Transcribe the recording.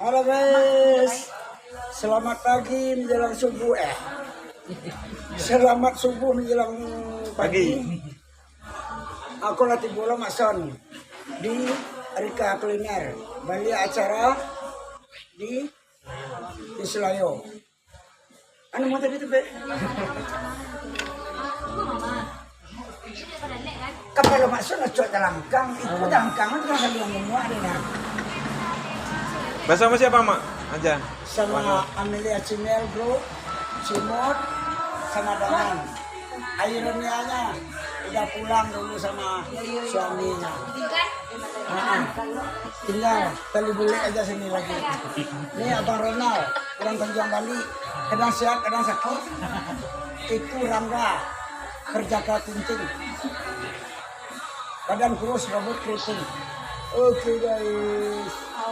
Halo guys, selamat pagi menjelang subuh Selamat subuh menjelang pagi. Aku latih bola mason di Rika Kuliner, Bali acara di Selayo. Anu mau tadi tuh be? Kapal mason acuat dalangkang, itu dalangkang itu kan yang semua ini nah. Bersama siapa mak? Aja. Sama Amelia Cimel bro, Cimot, sama Daman. Ironianya udah pulang dulu sama suaminya. Tinggal tali bule aja sini lagi. Ini Abang Ronald, orang Tanjung Bali, kadang sehat, kadang sakit. Itu Rangga, kerja ketinting. Badan kurus, rambut keriting. Oke guys.